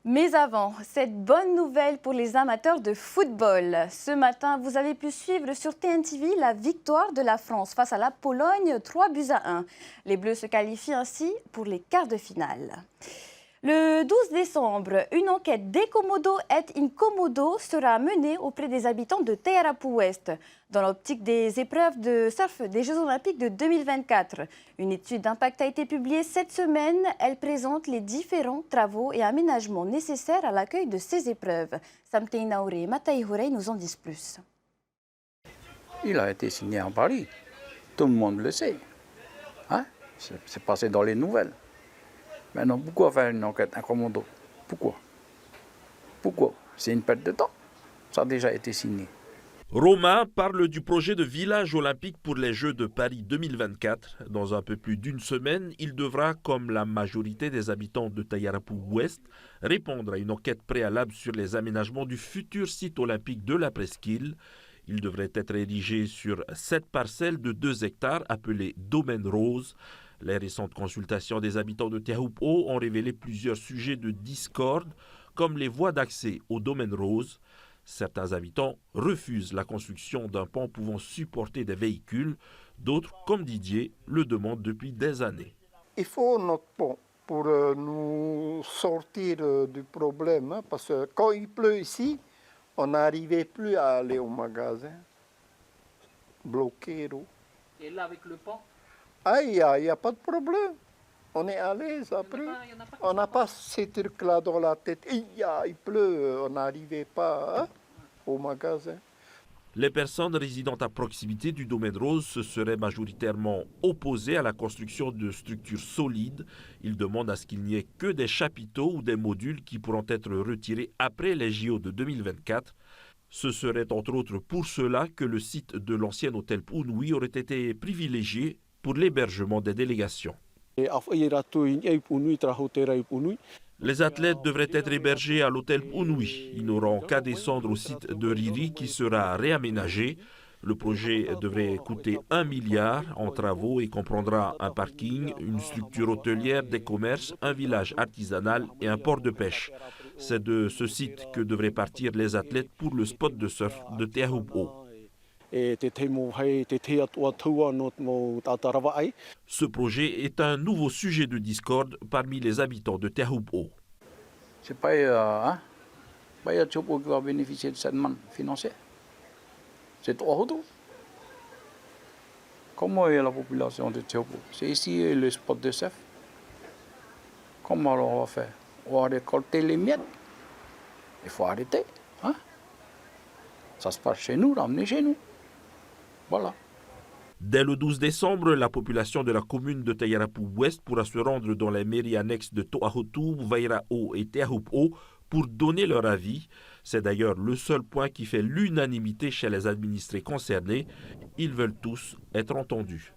Mais avant, cette bonne nouvelle pour les amateurs de football. Ce matin, vous avez pu suivre sur TNTV la victoire de la France face à la Pologne, 3-1. Les Bleus se qualifient ainsi pour les quarts de finale. Le 12 décembre, une enquête d'Ecomodo et Incomodo sera menée auprès des habitants de Taiarapu Ouest dans l'optique des épreuves de surf des Jeux Olympiques de 2024. Une étude d'impact a été publiée cette semaine. Elle présente les différents travaux et aménagements nécessaires à l'accueil de ces épreuves. Samtei Naouré et Matai Horei nous en disent plus. Il a été signé en Paris. Tout le monde le sait. Hein? C'est passé dans les nouvelles. Maintenant, pourquoi faire une enquête Incomodo? Pourquoi? C'est une perte de temps. Ça a déjà été signé. Romain parle du projet de village olympique pour les Jeux de Paris 2024. Dans un peu plus d'une semaine, il devra, comme la majorité des habitants de Taiarapu Ouest, répondre à une enquête préalable sur les aménagements du futur site olympique de la Presqu'île. Il devrait être érigé sur 7 parcelles de 2 hectares appelées Domaine Rose. Les récentes consultations des habitants de Taiarapu ont révélé plusieurs sujets de discorde, comme les voies d'accès au Domaine Rose. Certains habitants refusent la construction d'un pont pouvant supporter des véhicules. D'autres, comme Didier, le demandent depuis des années. Il faut notre pont pour nous sortir du problème, hein, parce que quand il pleut ici, on n'arrivait plus à aller au magasin. Bloqué l'eau. Et là, avec le pont? Ah, il n'y a pas de problème. On est à l'aise après. On n'a pas ces trucs-là dans la tête. Il pleut, on n'arrivait pas hein, au magasin. Les personnes résidant à proximité du Domaine Rose se seraient majoritairement opposées à la construction de structures solides. Ils demandent à ce qu'il n'y ait que des chapiteaux ou des modules qui pourront être retirés après les JO de 2024. Ce serait entre autres pour cela que le site de l'ancien hôtel Punui aurait été privilégié pour l'hébergement des délégations. Les athlètes devraient être hébergés à l'hôtel Punui. Ils n'auront qu'à descendre au site de Riri qui sera réaménagé. Le projet devrait coûter 1 milliard en travaux et comprendra un parking, une structure hôtelière, des commerces, un village artisanal et un port de pêche. C'est de ce site que devraient partir les athlètes pour le spot de surf de Taiarapu. Ce projet est un nouveau sujet de discorde parmi les habitants de Taiarapu. C'est pas Taiarapu qui va bénéficier de cette manne financière. C'est Taiarapu. Comment est la population de Taiarapu? C'est ici le spot de surf. Comment on va faire? On va récolter les miettes. Il faut arrêter. Hein? Ça se passe chez nous, ramener chez nous. Voilà. Dès le 12 décembre, la population de la commune de Taiarapu Ouest pourra se rendre dans les mairies annexes de Toahutu, Vaira'o et Taiarapu pour donner leur avis. C'est d'ailleurs le seul point qui fait l'unanimité chez les administrés concernés. Ils veulent tous être entendus.